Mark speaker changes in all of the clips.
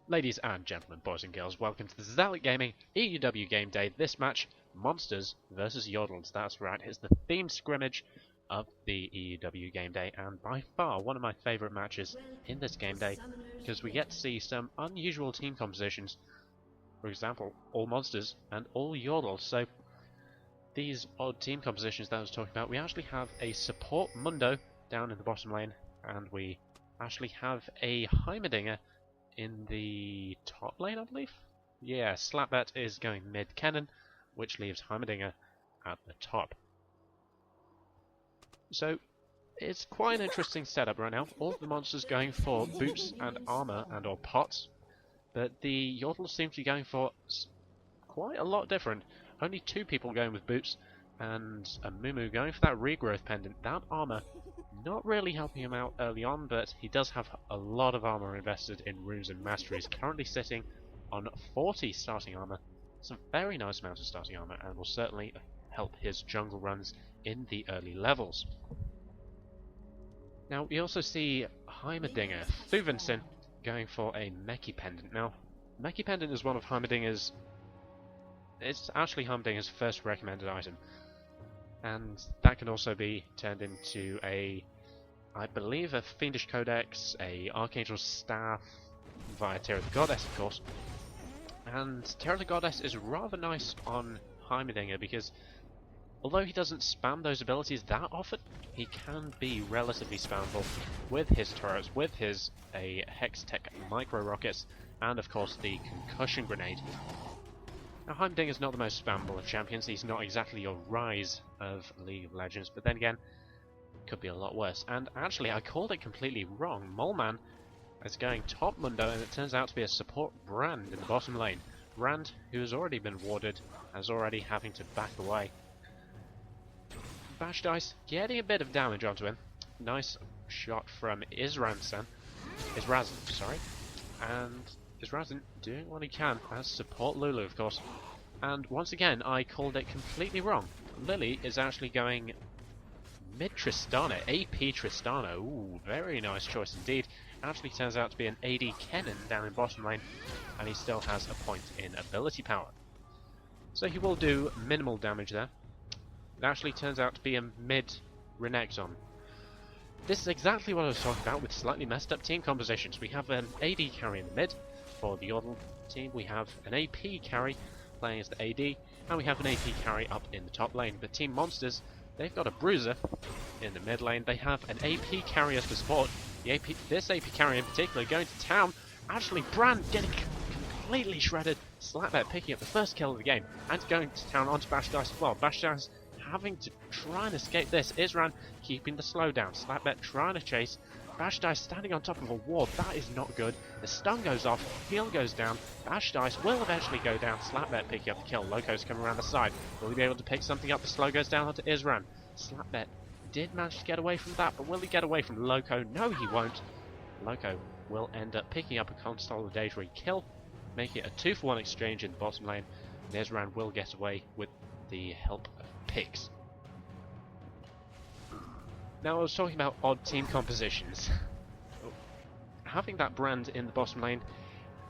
Speaker 1: Ladies and gentlemen, boys and girls, welcome to the Zalek Gaming EUW Game Day. This match, Monsterz versus Yordlez. That's right, it's the themed scrimmage of the EUW Game Day, and by far one of my favourite matches in this game day, because we get to see some unusual team compositions. For example, all Monsterz and all Yordlez. So these odd team compositions that I was talking about, we actually have a support Mundo down in the bottom lane, and we actually have a Heimerdinger in the top lane, I believe? Yeah, Slapbet is going mid-cannon, which leaves Heimerdinger at the top. So, it's quite an interesting setup right now. All of the monsters going for boots and armor and or pots, but the Yordlez seem to be going for quite a lot different. Only 2 people going with boots, and a Mumu going for that regrowth pendant. That armor not really helping him out early on, but he does have a lot of armor invested in runes and masteries. Currently sitting on 40 starting armor. It's a very nice amount of starting armor, and will certainly help his jungle runs in the early levels. Now we also see Heimerdinger, Thuvinson, going for a Meki pendant. Now, Meki pendant is one of Heimerdinger's. It's actually Heimerdinger's first recommended item, and that can also be turned into a, I believe, a Fiendish Codex, a Archangel Staff, via Tear of the Goddess, of course. And Tear of the Goddess is rather nice on Heimerdinger because, although he doesn't spam those abilities that often, he can be relatively spammable with his turrets, with his Hextech Micro Rockets, and of course the Concussion Grenade. Now, Heimerdinger is not the most spammable of champions. He's not exactly your Rise of League of Legends, but then again, could be a lot worse. And actually, I called it completely wrong. Moleman is going top Mundo, and it turns out to be a support Brand in the bottom lane. Brand, who has already been warded, is already having to back away. Bash Dice getting a bit of damage onto him. Nice shot from Israzin, sorry. And Israzin doing what he can as support Lulu, of course. And once again, I called it completely wrong. Lili is actually going mid-Tristana, AP Tristana. Ooh, very nice choice indeed. Actually turns out to be an AD Kennen down in bottom lane, and he still has a point in ability power. So he will do minimal damage there. It actually turns out to be a mid-Renekton. This is exactly what I was talking about with slightly messed up team compositions. We have an AD carry in the mid for the Yordle team, we have an AP carry playing as the AD, and we have an AP carry up in the top lane. But Team Monsterz, they've got a Bruiser in the mid lane, they have an AP carry as the support. This AP carry in particular going to town. Actually, Brand getting completely shredded. Slapbet picking up the first kill of the game, and going to town onto Bash Dice as well. Bash Dice having to try and escape this. Isran keeping the slowdown. Slapbet trying to chase. Bash Dice standing on top of a ward. That is not good. The stun goes off. Heal goes down. Bash Dice will eventually go down. Slapbet picking up the kill. Loco's coming around the side. Will he be able to pick something up? The slow goes down onto Isran. Slapbet did manage to get away from that, but will he get away from Loco? No, he won't. Loco will end up picking up a consolidatory kill, making it a 2-for-1 exchange in the bottom lane. And Isran will get away with the help of picks. Now, I was talking about odd team compositions. Having that Brand in the bottom lane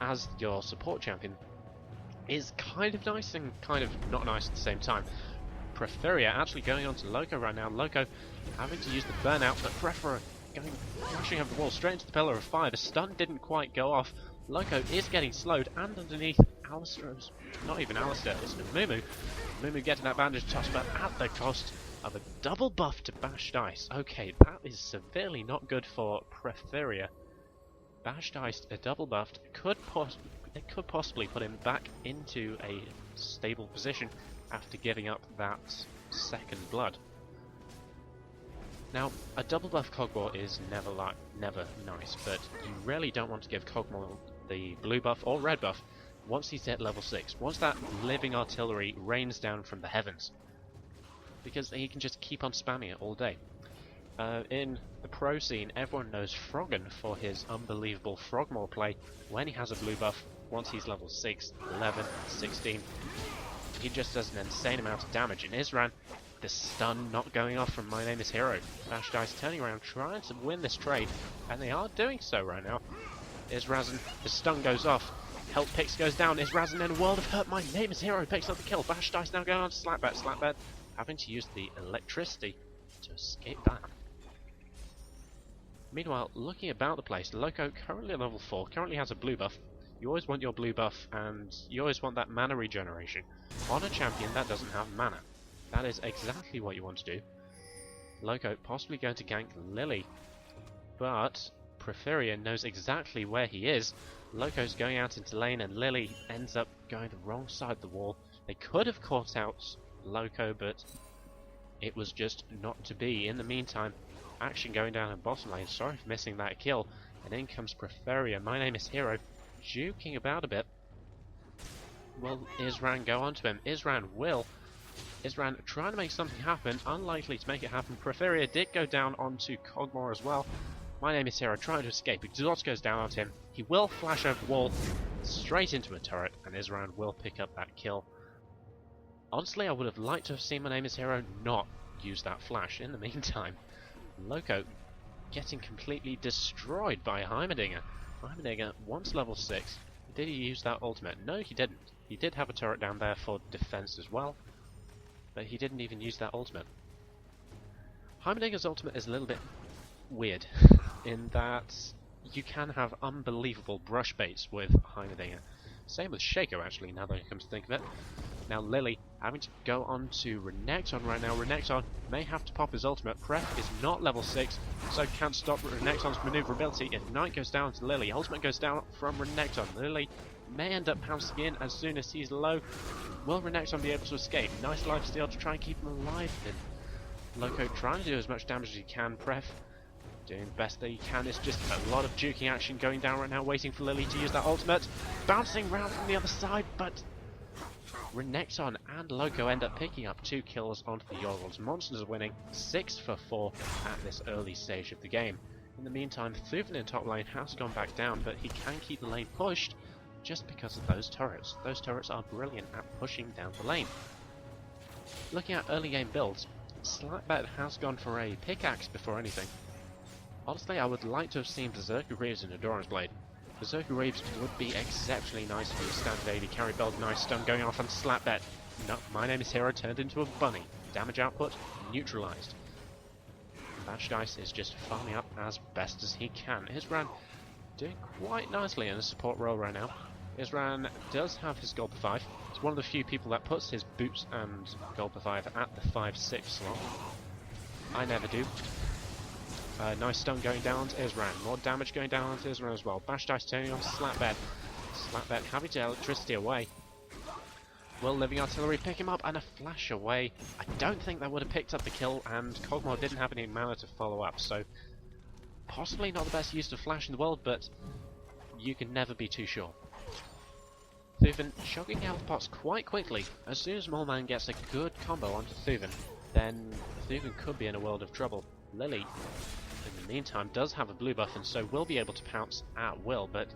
Speaker 1: as your support champion is kind of nice and kind of not nice at the same time. Preferia actually going on to Loco right now. Loco having to use the burnout, but Preferia going crashing over the wall straight into the pillar of fire. The stun didn't quite go off. Loco is getting slowed, and underneath Alistair's, not even Alistair, it's Mumu. Mumu getting that bandage toss, but at the cost of a double buff to Bash Dice. Okay, that is severely not good for Preferia. Bash Dice, a double buffed, could possibly put him back into a stable position after giving up that second blood. Now, a double buff Cogmore is never nice, but you really don't want to give Cogmore the blue buff or red buff once he's at level 6, once that living artillery rains down from the heavens, because he can just keep on spamming it all day. In the pro scene, everyone knows Froggen for his unbelievable Frogmore play. When he has a blue buff, once he's level 6, 11, 16, he just does an insane amount of damage. In Isran, the stun not going off from My Name is Hero. Bash Dice turning around, trying to win this trade, and they are doing so right now. Israzin, the stun goes off. Health picks goes down. Israzin in a world of hurt. My name is Hero picks up the kill. Bash Dice now going on to Slapbat. Slapbat having to use the electricity to escape that. Meanwhile, looking about the place, Loco currently at level 4, currently has a blue buff. You always want your blue buff, and you always want that mana regeneration on a champion that doesn't have mana. That is exactly what you want to do. Loco possibly going to gank Lili, but Porphyria knows exactly where he is. Loco's going out into lane, and Lili ends up going the wrong side of the wall. They could have caught out Loco, but it was just not to be. In the meantime, action going down in bottom lane. Sorry for missing that kill. And in comes Porphyria. My name is Hero, juking about a bit. Will Isran go onto him? Isran will. Isran trying to make something happen. Unlikely to make it happen. Porphyria did go down onto Cogmore as well. My name is Hero, trying to escape. Exhaust goes down onto him. He will flash over the wall straight into a turret, and Isran will pick up that kill. Honestly, I would have liked to have seen My Name is Hero not use that flash. In the meantime, Loco getting completely destroyed by Heimerdinger. Heimerdinger, once level 6, did he use that ultimate? No, he didn't. He did have a turret down there for defense as well, but he didn't even use that ultimate. Heimerdinger's ultimate is a little bit weird, in that you can have unbelievable brush baits with Heimerdinger. Same with Shaco, actually, now that it comes to think of it. Now Lili having to go on to Renekton right now. Renekton may have to pop his ultimate. Pref is not level 6, so can't stop Renekton's maneuverability. Ignite goes down to Lili. Ultimate goes down from Renekton. Lili may end up pouncing in as soon as he's low. Will Renekton be able to escape? Nice lifesteal to try and keep him alive. And Loco trying to do as much damage as he can. Pref doing the best that he can. It's just a lot of juking action going down right now, waiting for Lili to use that ultimate. Bouncing round from the other side, but Renekton and Loco end up picking up 2 kills onto the Yordlez. Monsterz are winning 6 for 4 at this early stage of the game. In the meantime, Thuven in top lane has gone back down, but he can keep the lane pushed just because of those turrets. Those turrets are brilliant at pushing down the lane. Looking at early game builds, Slapbat has gone for a pickaxe before anything. Honestly, I would like to have seen Berserker Greaves and Endurance Blade. Berserker Greaves would be exceptionally nice for your standard AD carry build. Nice stun going off on Slapbat. No, My Name is Hero turned into a bunny. Damage output neutralized. Bash Dice is just farming up as best as he can. Isran doing quite nicely in a support role right now. Isran does have his gold per 5. He's one of the few people that puts his boots and gold per 5 at the 5-6 slot. I never do. Nice stun going down to Isran. More damage going down to Isran as well. Bash Dice turning on Slapbat. Slapbat having to electricity away. Will Living Artillery pick him up and a flash away. I don't think that would have picked up the kill, and Cogmore didn't have any mana to follow up, so possibly not the best use of flash in the world, but you can never be too sure. Thuven chugging health pots quite quickly. As soon as Moleman gets a good combo onto Thuven, then Thuven could be in a world of trouble. Lili, in the meantime, does have a blue buff and so will be able to pounce at will, but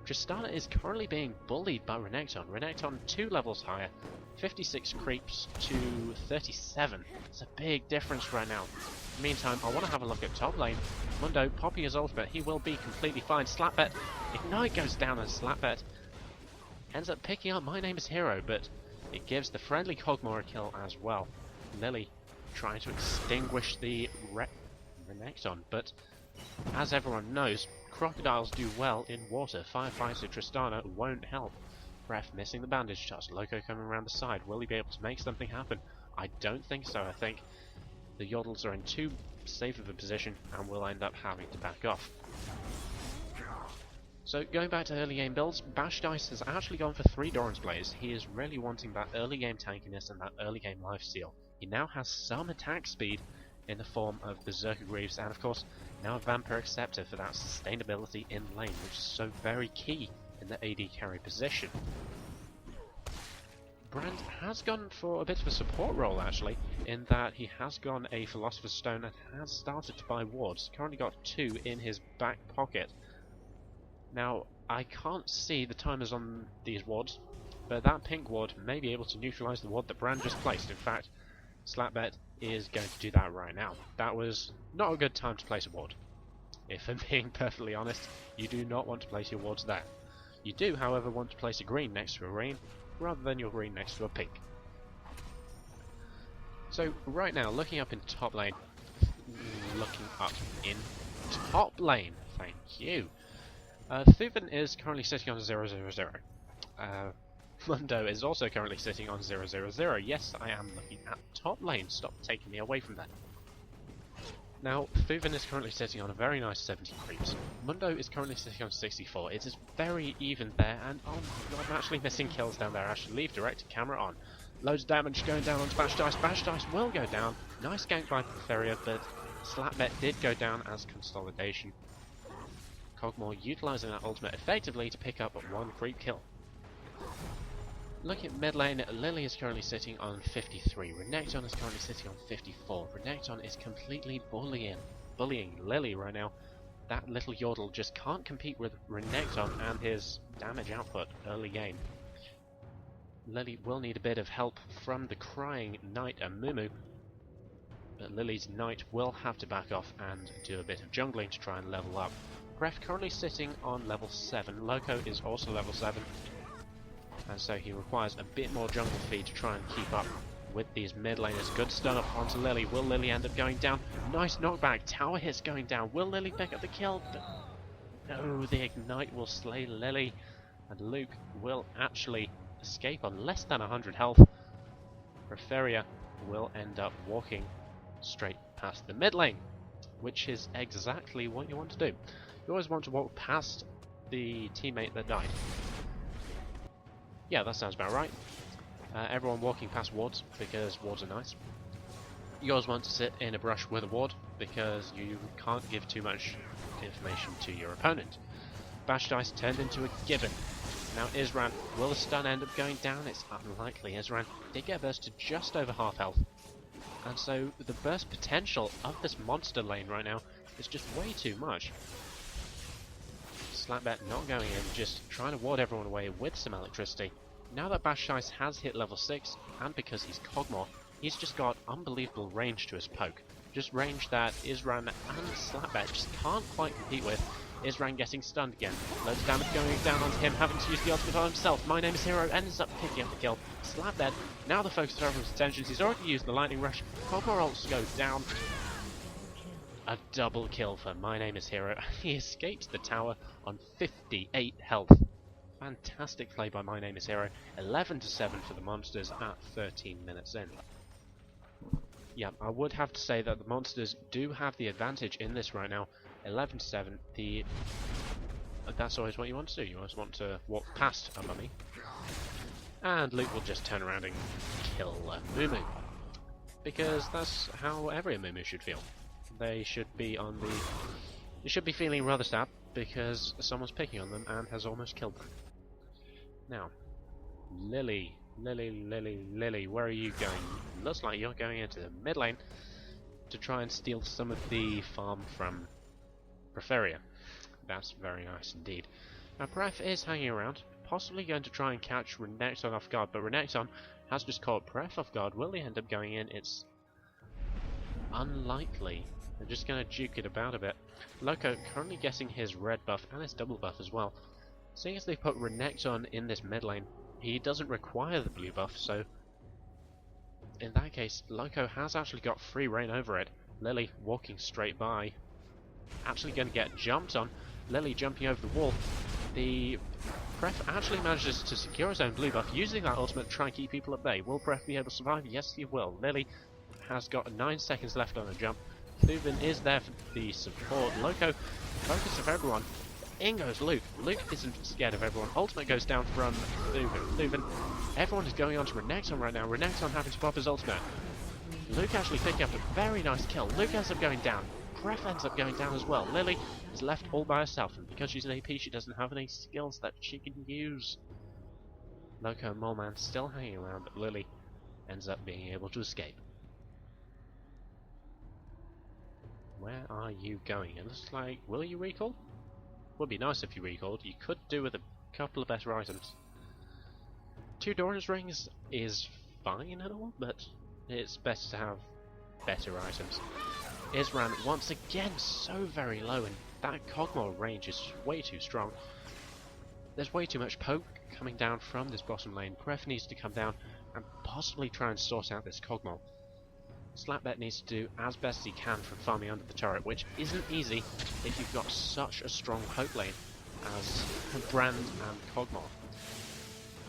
Speaker 1: Tristana is currently being bullied by Renekton. Renekton 2 levels higher, 56 creeps to 37. It's a big difference right now. In the meantime, I want to have a look at top lane. Mundo popping his ultimate, he will be completely fine. Slapbat, Ignite goes down and Slapbat ends up picking up My Name is Hero, but it gives the friendly Cogmore a kill as well. Lili trying to extinguish the Renekton, but as everyone knows, crocodiles do well in water. Firefighter Tristana won't help. Ref missing the bandage touch. Loco coming around the side. Will he be able to make something happen? I don't think so. I think the Yordles are in too safe of a position and will end up having to back off. So going back to early game builds, Bash Dice has actually gone for 3 Doran's Blaze. He is really wanting that early game tankiness and that early game lifesteal. He now has some attack speed in the form of Berserker Greaves and of course now a Vampiric Scepter for that sustainability in lane, which is so very key in the AD carry position. Brand has gone for a bit of a support role actually, in that he has gone a Philosopher's Stone and has started to buy wards. Currently got 2 in his back pocket. Now I can't see the timers on these wards, but that pink ward may be able to neutralise the ward that Brand just placed. In fact, Slapbat is going to do that right now. That was not a good time to place a ward. if I'm being perfectly honest. You do not want to place your wards there. You do, however, want to place a green next to a green, rather than your green next to a pink. So, right now, looking up in top lane, thank you. Thuven is currently sitting on 0-0-0. Mundo is also currently sitting on 0-0-0. Yes, I am looking at top lane. Stop taking me away from that. Now, Thuven is currently sitting on a very nice 70 creeps. Mundo is currently sitting on 64. It is very even there, and oh my god, I'm actually missing kills down there. I should leave directed camera on. Loads of damage going down onto Bash Dice. Bash Dice will go down. Nice gank by Preferia, but Slapbet did go down as consolidation. Cogmore utilising that ultimate effectively to pick up one creep kill. Looking at mid lane, Lili is currently sitting on 53. Renekton is currently sitting on 54. Renekton is completely bullying Lili right now. That little Yordle just can't compete with Renekton and his damage output early game. Lili will need a bit of help from the crying Knight and Mumu, but Lili's Knight will have to back off and do a bit of jungling to try and level up. Gref currently sitting on level 7, Loco is also level 7, and so he requires a bit more jungle feed to try and keep up with these mid laners. Good stun up onto Lili. Will Lili end up going down? Nice knockback, tower hits going down. Will Lili pick up the kill? No, the Ignite will slay Lili, and Luke will actually escape on less than 100 health. Preferia will end up walking straight past the mid lane, which is exactly what you want to do. You always want to walk past the teammate that died. Yeah, that sounds about right. Everyone walking past wards, because wards are nice. You always want to sit in a brush with a ward, because you can't give too much information to your opponent. Bash Dice turned into a gibbon. Now Isran, will the stun end up going down? It's unlikely. Isran did get burst to just over half health. And so the burst potential of this monster lane right now is just way too much. Slapbet not going in, just trying to ward everyone away with some electricity. Now that Bash Dice has hit level 6, and because he's Cogmore, he's just got unbelievable range to his poke. Just range that Isran and Slapbet just can't quite compete with. Isran getting stunned again. Loads of damage going down onto him, having to use the ultimate on himself. My Name is Hero ends up picking up the kill. Slapbet, now the focus of everyone's attention. He's already used the lightning rush. Cogmore ults go down. A double kill for My Name is Hero. He escapes the tower on 58 health. Fantastic play by My Name is Hero. 11-7 for the Monsters at 13 minutes in. Yeah, I would have to say that the Monsters do have the advantage in this right now. 11-7. That's always what you want to do. You always want to walk past a mummy, and Luke will just turn around and kill Mumu, because that's how every Mumu should feel. They should be feeling rather sad because someone's picking on them and has almost killed them. Now, Lili, where are you going? Looks like you're going into the mid lane to try and steal some of the farm from Preferia. That's very nice indeed. Now Pref is hanging around, possibly going to try and catch Renekton off guard, but Renekton has just caught Pref off guard. Will he end up going in? It's unlikely. They're just going to juke it about a bit. Loco currently getting his red buff and his double buff as well. Seeing as they put Renekton in this mid lane, he doesn't require the blue buff, so in that case, Loco has actually got free reign over it. Lili walking straight by, actually going to get jumped on. Lili jumping over the wall. The Pref actually manages to secure his own blue buff, using that ultimate to try and keep people at bay. Will Pref be able to survive? Yes, he will. Lili has got 9 seconds left on the jump. Thuven is there for the support. Loco, focus of everyone. In goes Luke. Luke isn't scared of everyone. Ultimate goes down from Thuven. Everyone is going on to Renekton right now. Renekton having to pop his ultimate. Luke actually picking up a very nice kill. Luke ends up going down. Pref ends up going down as well. Lili is left all by herself, and because she's an AP, she doesn't have any skills that she can use. Loco and Moleman still hanging around, but Lili ends up being able to escape. Where are you going? It looks like... will you recall? Would be nice if you recalled. You could do with a couple of better items. 2 Doran's rings is fine and all, but it's better to have better items. Isran once again so very low, and That Cogmore range is way too strong. There's way too much poke coming down from this bottom lane. Pref needs to come down and possibly try and sort out this Cogmore. Slapbet needs to do as best as he can from farming under the turret, which isn't easy if you've got such a strong poke lane as Brand and Cogmore.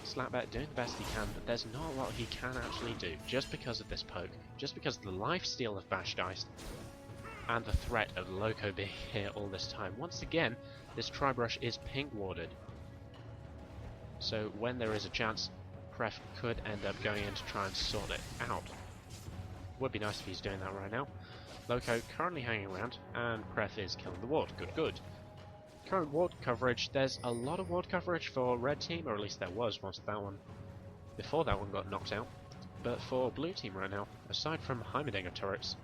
Speaker 1: Slapbet doing the best he can, but there's not a lot he can actually do just because of this poke, just because of the lifesteal of Bash Dice and the threat of Loco being here all this time. Once again, this Tribrush is pink warded, so when there is a chance, Pref could end up going in to try and sort it out. Would be nice if he's doing that right now. Loco currently hanging around, and Pref is killing the ward. Good, good. Current ward coverage, there's a lot of ward coverage for red team, or at least there was once that one, before that one got knocked out. But for blue team right now, aside from Heimerdinger turrets,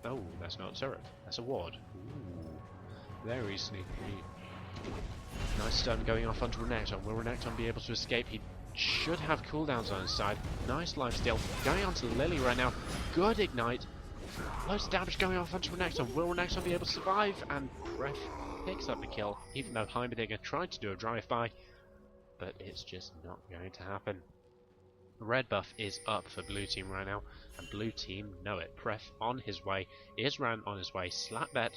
Speaker 1: oh, that's not a turret, that's a ward. Ooh, very sneaky. Nice stun going off onto Renekton. Will Renekton be able to escape? He should have cooldowns on his side. Nice lifesteal. Going on to Lili right now. Good ignite. Loads of damage going off onto Renekton. Will Renekton be able to survive? And Pref picks up the kill, even though Heimerdinger tried to do a drive-by, but it's just not going to happen. Red buff is up for blue team right now, and blue team know it. Pref on his way, Isran on his way, Slapbet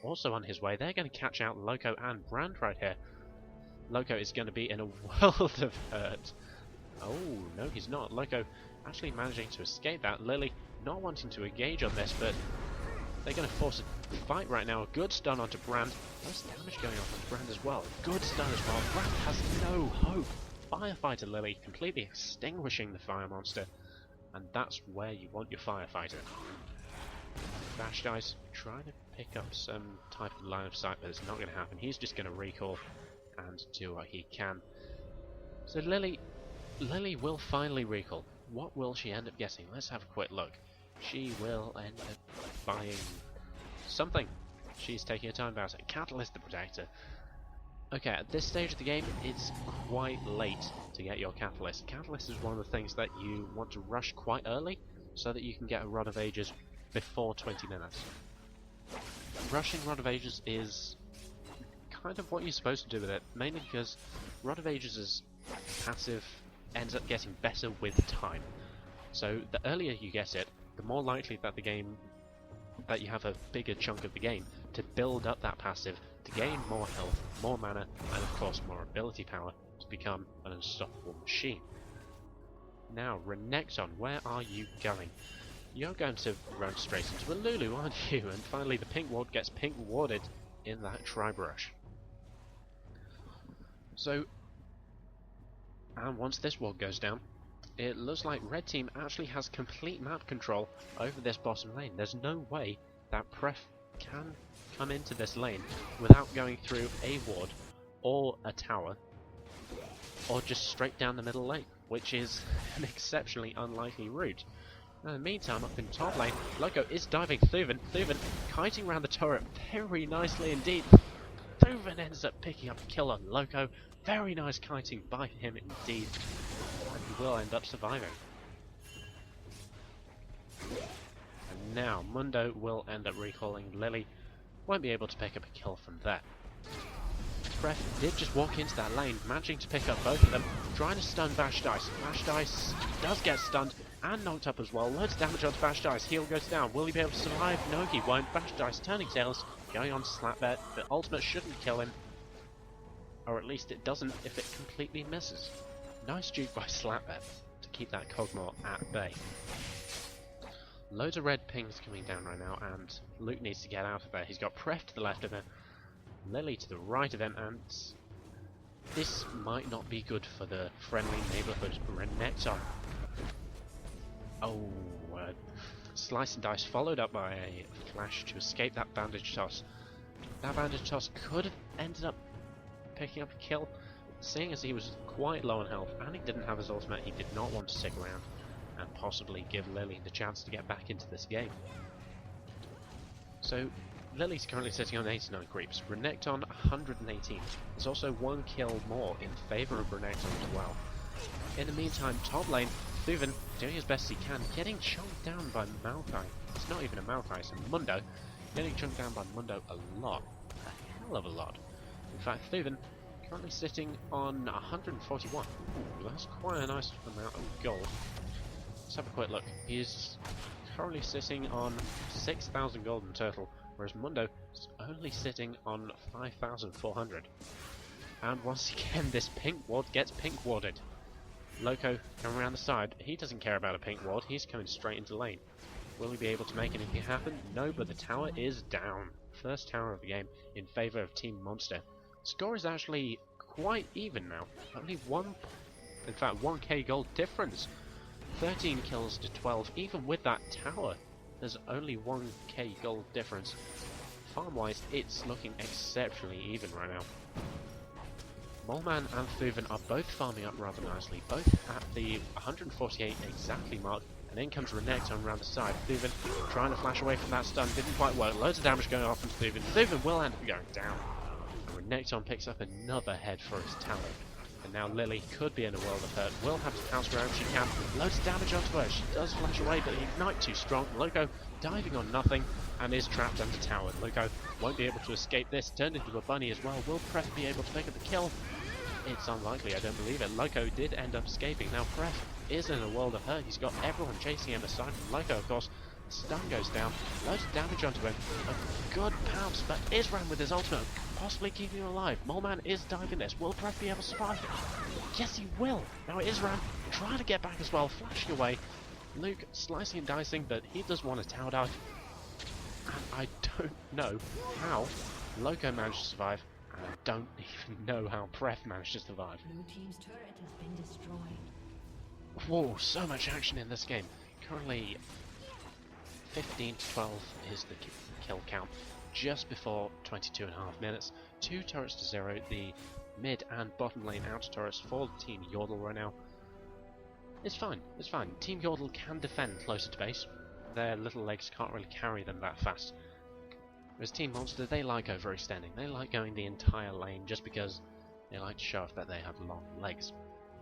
Speaker 1: also on his way. They're going to catch out Loco and Brand right here. Loco is going to be in a world of hurt. Oh, no he's not. Loco actually managing to escape that. Lili not wanting to engage on this, but they're going to force a fight right now. A good stun onto Brand. There's damage going on from Brand as well. Good stun as well. Brand has no hope. Firefighter Lili completely extinguishing the fire monster. And that's where you want your firefighter. Bash Dice trying to pick up some type of line of sight, but it's not going to happen. He's just going to recall and do what he can. So Lili will finally recall. What will she end up getting? Let's have a quick look. She will end up buying something. She's taking her time about it. Catalyst the Protector. Okay, at this stage of the game, it's quite late to get your Catalyst. Catalyst is one of the things that you want to rush quite early, so that you can get a Rod of Ages before 20 minutes. Rushing Rod of Ages is kind of what you're supposed to do with it, mainly because Rod of Ages' passive ends up getting better with time. So the earlier you get it, the more likely that you have a bigger chunk of the game to build up that passive, to gain more health, more mana, and of course more ability power to become an unstoppable machine. Now, Renekton, where are you going? You're going to run straight into a Lulu, aren't you? And finally the pink ward gets pink warded in that Tribrush. So, and once this ward goes down, it looks like red team actually has complete map control over this bottom lane. There's no way that Pref can come into this lane without going through a ward or a tower or just straight down the middle lane, which is an exceptionally unlikely route. In the meantime, up in top lane, Loco is diving Thuven. Thuven kiting around the turret very nicely indeed. Thuven ends up picking up a kill on Loco. Very nice kiting by him indeed. And he will end up surviving. And now Mundo will end up recalling Lili. Won't be able to pick up a kill from there. Pref did just walk into that lane, managing to pick up both of them, trying to stun Bash Dice. Bash Dice does get stunned and knocked up as well. Loads of damage onto Bash Dice. Heal goes down. Will he be able to survive? No, he won't. Bash Dice turning tails, going on to Slapbet. The ultimate shouldn't kill him. Or at least it doesn't if it completely misses. Nice juke by Slapbet to keep that Cogmore at bay. Loads of red pings coming down right now, and Luke needs to get out of there. He's got Pref to the left of him, Lili to the right of him, and this might not be good for the friendly neighbourhood Renekton. Oh, slice and dice followed up by a flash to escape that bandage toss. That bandage toss could have ended up picking up a kill, seeing as he was quite low on health and he didn't have his ultimate. He did not want to stick around and possibly give Lili the chance to get back into this game. So Lili's currently sitting on 89 creeps, Renekton 118. There's also one kill more in favour of Renekton as well. In the meantime, top lane, Thuven doing his best he can, getting chunked down by Maokai. It's not even a Maokai, it's a Mundo. Getting chunked down by Mundo a lot. hell of a lot. In fact, Thuven currently sitting on 141. Ooh, that's quite a nice amount of gold. Let's have a quick look. He's currently sitting on 6,000 gold in total, whereas Mundo is only sitting on 5,400. And once again, this pink ward gets pink warded. Loco coming around the side. He doesn't care about a pink ward. He's coming straight into lane. Will he be able to make anything happen? No, but the tower is down. First tower of the game in favour of Team Monster. Score is actually quite even now. Only 1k gold difference. 13 kills to 12. Even with that tower, there's only 1k gold difference. Farm-wise, it's looking exceptionally even right now. Moleman and Thuven are both farming up rather nicely, both at the 148 exactly mark, and in comes Renekton around the side. Thuven trying to flash away from that stun, didn't quite work, loads of damage going off from Thuven. Thuven will end up going down. And Renekton picks up another head for his talent. And now Lili could be in a world of hurt, will have to pounce wherever she can. Loads of damage onto her, she does flash away, but the Ignite too strong. Loco diving on nothing, and is trapped under tower. Loco won't be able to escape this, turned into a bunny as well. Will Pref be able to pick up the kill? It's unlikely, I don't believe it. Loco did end up escaping. Now Pref is in a world of hurt, he's got everyone chasing him aside from Loco, of course. Stun goes down, loads of damage onto him. A good pounce, but Isran with his ultimate possibly keeping him alive. Moleman is diving this. Will Pref be able to survive it? Yes, he will. Now Isran trying to get back as well, flashing away. Luke slicing and dicing, but he does want a tower dive. And I don't know how Loco managed to survive, and I don't even know how Pref managed to survive.
Speaker 2: Blue team's turret has been destroyed.
Speaker 1: Whoa, so much action in this game. Currently 15 to 12 is the kill count. Just before 22.5 minutes. 2 turrets to 0. The mid and bottom lane outer turrets for Team Yordle right now. It's fine, it's fine. Team Yordle can defend closer to base. Their little legs can't really carry them that fast. Whereas Team Monster, they like overextending. They like going the entire lane just because they like to show off that they have long legs.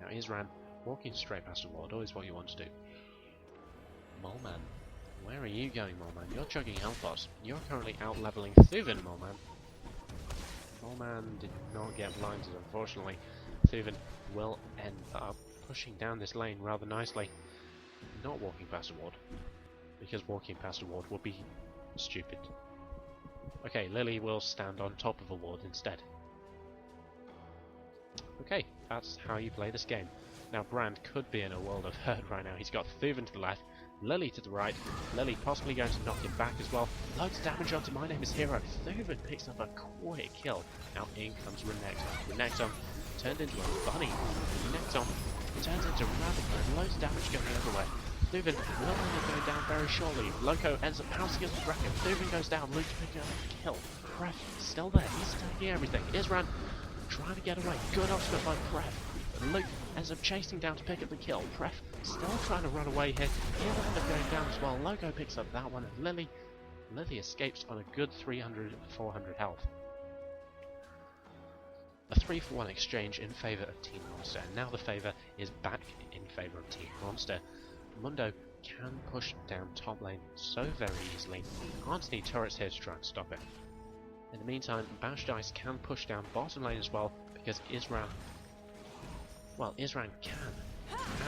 Speaker 1: Now Isran walking straight past the ward, always what you want to do. Moleman. Where are you going, Moleman? You're chugging health pots. You're currently out-leveling Thuven, Moleman. Moleman did not get blinded, unfortunately. Thuven will end up pushing down this lane rather nicely. Not walking past a ward, because walking past a ward would be stupid. Okay, Lili will stand on top of a ward instead. Okay, that's how you play this game. Now Brand could be in a world of hurt right now. He's got Thuven to the left, Lili to the right. Lili possibly going to knock him back as well. Loads of damage onto My Name is Hero. Thuven picks up a quick kill. Now in comes Renekton. Renekton turned into a bunny. Renekton turns into Rabbit Bird. Loads of damage going everywhere. Thuven will end up going down very shortly. Loco ends up pouncing against the bracket. Thuven goes down. Luke's picking up a kill. Pref still there. He's taking everything. Isran trying to get away. Good ultimate by Pref. Luke ends up chasing down to pick up the kill. Pref still trying to run away here. He'll end up going down as well. Loco picks up that one, and Lili escapes on a good 300-400 health. A 3-for-1 exchange in favour of Team Monster, and now the favour is back in favour of Team Monster. Mundo can push down top lane so very easily. Aren't any turrets here to try and stop it. In the meantime, Bash Dice can push down bottom lane as well, because Isran can.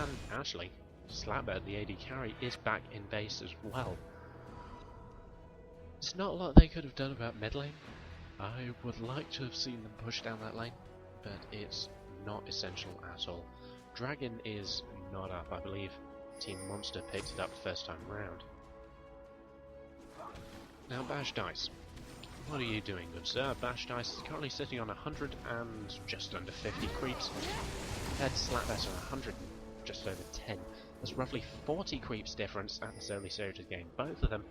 Speaker 1: And actually, Slapbird, the AD carry, is back in base as well. There's not a lot they could have done about mid lane. I would like to have seen them push down that lane, but it's not essential at all. Dragon is not up, I believe. Team Monster picked it up first time round. Now Bash Dice. What are you doing, good sir? Bash Dice is currently sitting on 100 and just under 50 creeps. Compared to Slapbird on 100 and just over 10. There's roughly 40 creeps difference at this early stage of the game. Both of them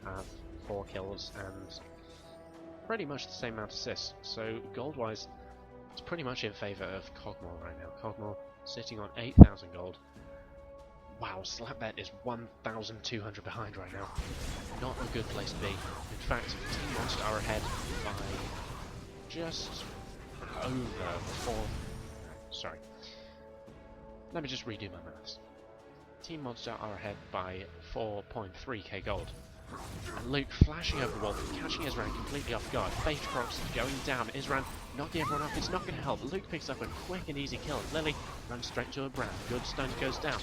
Speaker 1: have 4 kills and pretty much the same amount of assists. So gold-wise, it's pretty much in favour of Cogmore right now. Cogmore sitting on 8,000 gold. Wow, Slapbet is 1,200 behind right now. Not a good place to be. In fact, Team Monster are ahead by just over 4... Sorry. Let me just redo my maths. Team Monster are ahead by 4.3k gold. And Luke flashing over the wall, catching Isran completely off guard. Face procs going down. Isran knocking everyone off. It's not going to help. Luke picks up a quick and easy kill. Lili runs straight to her brand. Good stun goes down.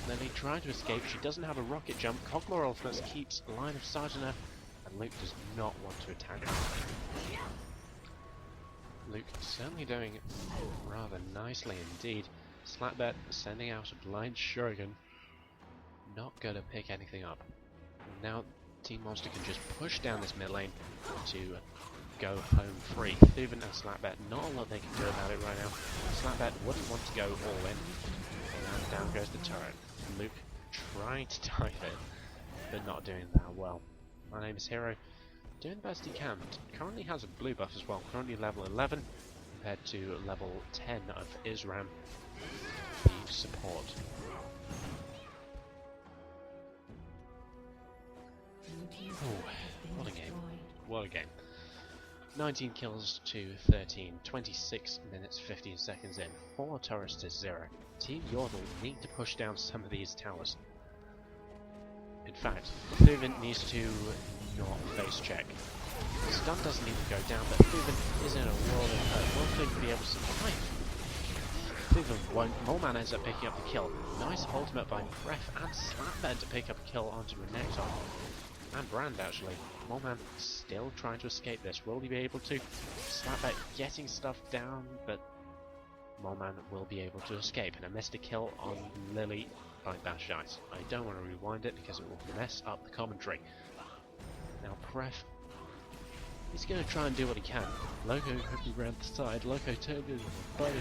Speaker 1: Lili trying to escape. She doesn't have a rocket jump. Cogmore Ultimates keeps line of sight on her. And Luke does not want to attack her. Luke certainly doing rather nicely indeed. Slapbet sending out a blind shuriken. Not going to pick anything up. Now Team Monster can just push down this mid lane to go home free. Thuven and Slapbet, not a lot they can do about it right now. Slapbet wouldn't want to go all in. And down goes the turret. Luke trying to dive it, but not doing that well. My name is Hero, doing the best he can. Currently has a blue buff as well, currently level 11 compared to level 10 of Isram, the support. Oh, what a game. What a game. 19 kills to 13, 26 minutes 15 seconds in, 4 turrets to 0. Team Yordle need to push down some of these towers. In fact, Thuven needs to not face check. The stun doesn't even go down, but Thuven is in a world of hurt. Will Thuven be able to survive? Thuven won't. Moleman ends up picking up the kill. Nice ultimate by Pref and Slapbed to pick up a kill onto Renekton. And Brand actually. Moleman still trying to escape this. Will he be able to? Slapbed getting stuff down, but Moleman will be able to escape. And I missed a kill on Lili by Bashed Ice. I don't want to rewind it because it will mess up the commentary. Now Pref, he's going to try and do what he can. Loco quickly round the side. Loco turned his body.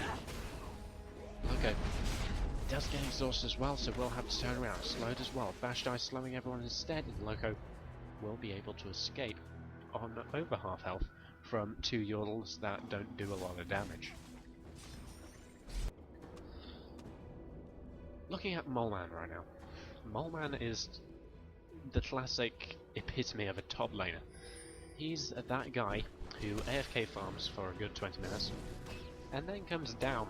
Speaker 1: Loco does get exhausted as well, so we'll have to turn around. Slowed as well. Bashed Ice slowing everyone instead, and Loco will be able to escape on over half health from 2 Yordles that don't do a lot of damage. Looking at Moleman right now. Moleman is the classic epitome of a top laner. He's that guy who AFK farms for a good 20 minutes and then comes down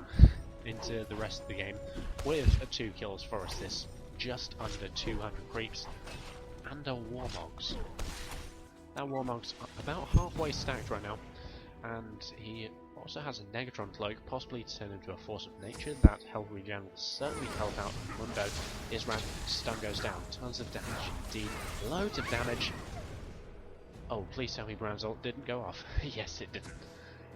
Speaker 1: into the rest of the game with 2 kills, 4 assists, just under 200 creeps, and a Warmogs. That Warmog's about halfway stacked right now, and he also has a Negatron cloak, possibly to turn into a Force of Nature. That health regen will certainly help out Mundo. Isran, stun goes down, tons of damage indeed, loads of damage. Oh, please tell me Brand's ult didn't go off. Yes, it didn't.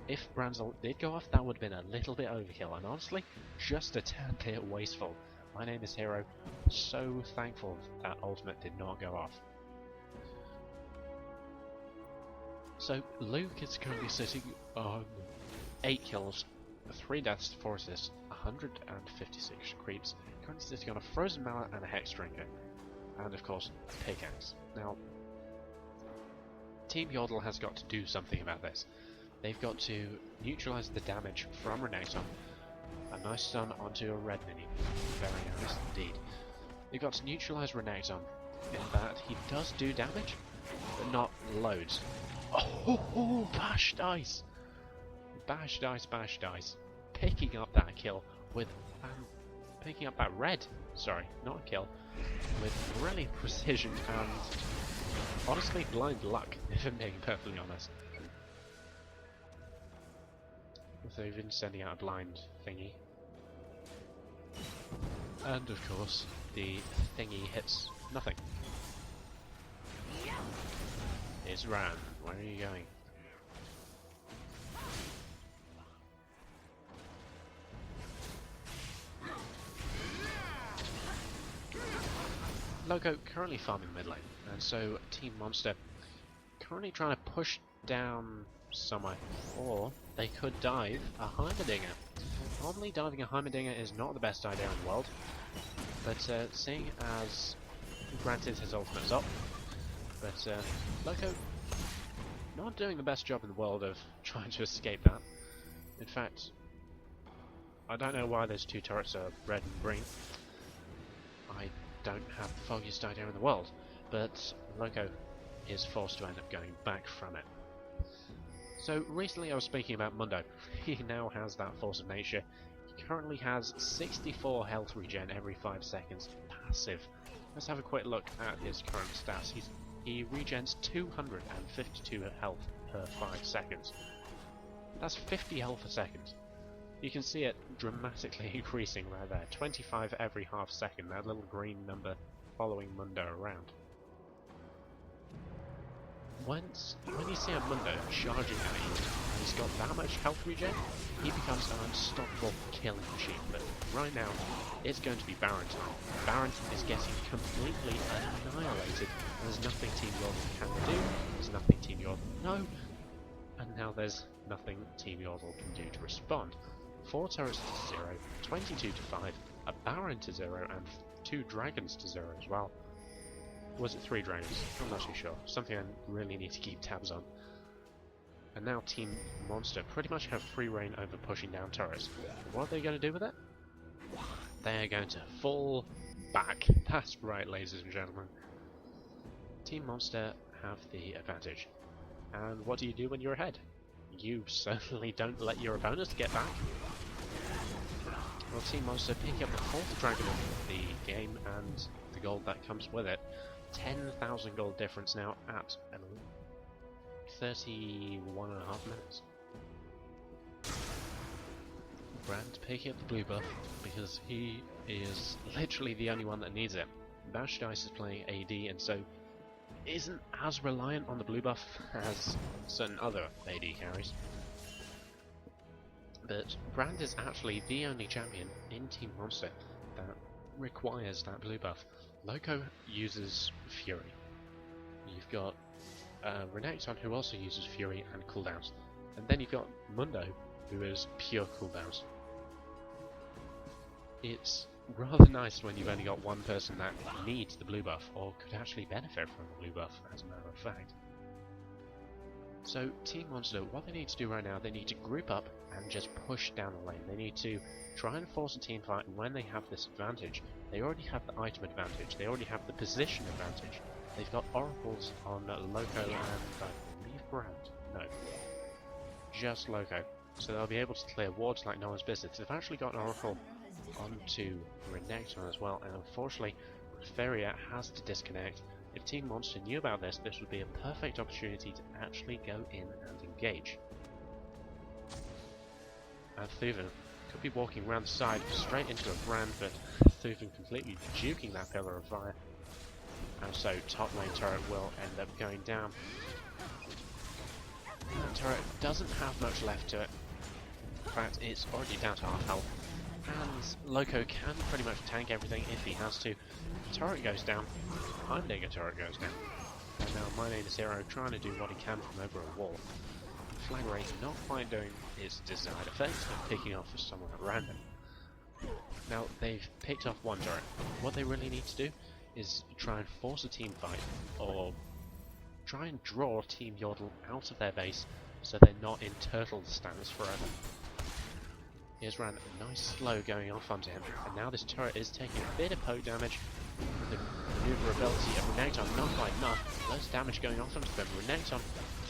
Speaker 1: If Brand's ult did go off, that would have been a little bit overkill, and honestly, just a tad bit wasteful. My name is Hero, so thankful that ultimate did not go off. So, Luke is currently sitting on 8 kills, 3 deaths, 4 assists, 156 creeps, currently sitting on a Frozen Mallet and a Hex Stringer, and of course, a pickaxe. Now, Team Yordle has got to do something about this. They've got to neutralise the damage from Renekton. A nice stun onto a red mini. Very nice indeed. They've got to neutralise Renekton in that he does do damage, but not loads. Oh, Bashed Ice! Bashed Ice, Bashed Ice. Picking up that kill with... picking up that red. Sorry, not a kill. With brilliant precision and... honestly, blind luck, if I'm being perfectly honest. So even sending out a blind thingy. And of course, the thingy hits nothing. It's Ran. Where are you going? Loco currently farming mid lane, and so Team Monster currently trying to push down somewhere, or they could dive a Heimerdinger. Normally diving a Heimerdinger is not the best idea in the world, but seeing as, granted his ultimate's up, but Loco not doing the best job in the world of trying to escape that. In fact, I don't know why those 2 turrets are red and green. I don't have the foggiest idea in the world, but Loco is forced to end up going back from it. So recently I was speaking about Mundo. He now has that Force of Nature. He currently has 64 health regen every 5 seconds, passive. Let's have a quick look at his current stats. He's he regens 252 health per 5 seconds. That's 50 health a second. You can see it dramatically increasing right there. 25 every half second, that little green number following Mundo around. When you see a Mundo charging at you and he's got that much health regen, he becomes an unstoppable killing machine. But right now, it's going to be Baron time. Baron is getting completely annihilated, and there's nothing Team Yordle can do, there's nothing Team Yordle know, and now there's nothing Team Yordle can do to respond. 4 turrets to 0, 22 to 5, a Baron to 0, and 2 dragons to 0 as well. Was it 3 dragons? I'm not too sure. Something I really need to keep tabs on. And now Team Monster pretty much have free reign over pushing down turrets. What are they going to do with it? They are going to fall back. That's right, ladies and gentlemen. Team Monster have the advantage. And what do you do when you're ahead? You certainly don't let your opponents get back. Well, Team Monster pick up the 4th dragon of the game and the gold that comes with it. 10,000 gold difference now at 31.5 minutes. Brand picking up the blue buff because he is literally the only one that needs it. Bashed Ice is playing AD and so isn't as reliant on the blue buff as certain other AD carries. But Brand is actually the only champion in Team Monster that requires that blue buff. Loco uses Fury. You've got Renekton who also uses Fury and cooldowns. And then you've got Mundo who is pure cooldowns. It's rather nice when you've only got one person that needs the blue buff or could actually benefit from the blue buff, as a matter of fact. So Team Monster, what they need to do right now, they need to group up and just push down the lane. They need to try and force a team fight, and when they have this advantage, they already have the item advantage, they already have the position advantage. They've got oracles on Loco and I believe Brand. No. Just Loco. So they'll be able to clear wards like no one's business. They've actually got an oracle onto Renekton as well, and unfortunately Feria has to disconnect. If Team Monster knew about this, this would be a perfect opportunity to actually go in and engage. And Thuven could be walking around the side straight into a Brand, but Thuven completely juking that pillar of fire. And so top lane turret will end up going down. That turret doesn't have much left to it. In fact, it's already down to half health. And Loco can pretty much tank everything if he has to. Turret goes down. Heimdallr turret goes down. And now My Name is Hero trying to do what he can from over a wall. Flag Ray not quite doing its desired effect of picking off someone at random. Now they've picked off one turret. What they really need to do is try and force a team fight, or try and draw Team Yordle out of their base so they're not in turtle stance forever. Here's Ran, a nice slow going off onto him, and now this turret is taking a bit of poke damage. The maneuverability of Renekton not quite enough. Loads of damage going off onto them. Renekton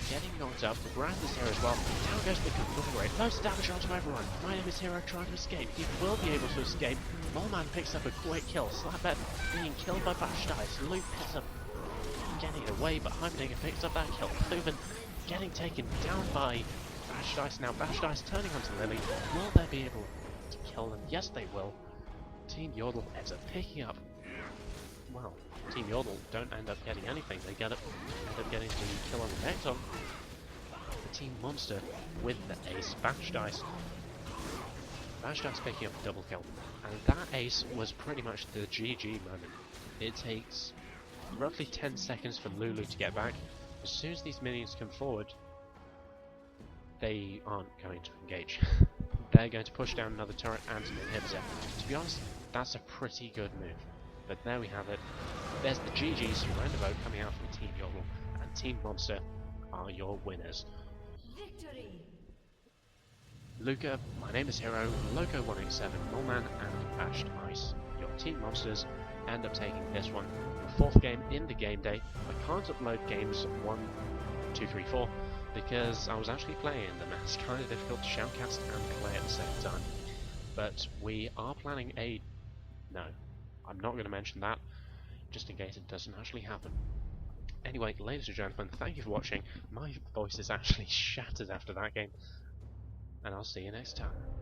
Speaker 1: getting knocked up. The Brand is here as well. Down goes the control rate. Loads of damage onto everyone. My Name is Hero trying to escape. He will be able to escape. Moleman picks up a quick kill. Slapbet being killed by Bashed Ice. Luke picks up getting away, but Heimdallr picks up that kill. Thuven getting taken down by Bashed Ice. Now Bashed Ice turning onto Lili. Will they be able to kill them? Yes, they will. Team Yordle ends up picking up. Well, Team Yordle don't end up getting anything. They end up getting the kill on the Renekton. The Team Monster with the ace. Bashed Ice. Bashed Ice picking up a double kill. And that ace was pretty much the GG moment. It takes roughly 10 seconds for Lulu to get back. As soon as these minions come forward, they aren't going to engage. They're going to push down another turret and an inhibitor. To be honest, that's a pretty good move. But there we have it. There's the GG's roundabout coming out from Team Yordle, and Team Monster are your winners.
Speaker 2: Victory!
Speaker 1: Luca, My Name is Hero, Loco 187, Moleman, and Bashed Ice. Your Team Monsters end up taking this one. The 4th game in the game day. I can't upload games 1, 2, 3, 4 because I was actually playing them. It's kind of difficult to shoutcast and play at the same time. But we are planning a... No. I'm not going to mention that, just in case it doesn't actually happen. Anyway, ladies and gentlemen, thank you for watching. My voice is actually shattered after that game, and I'll see you next time.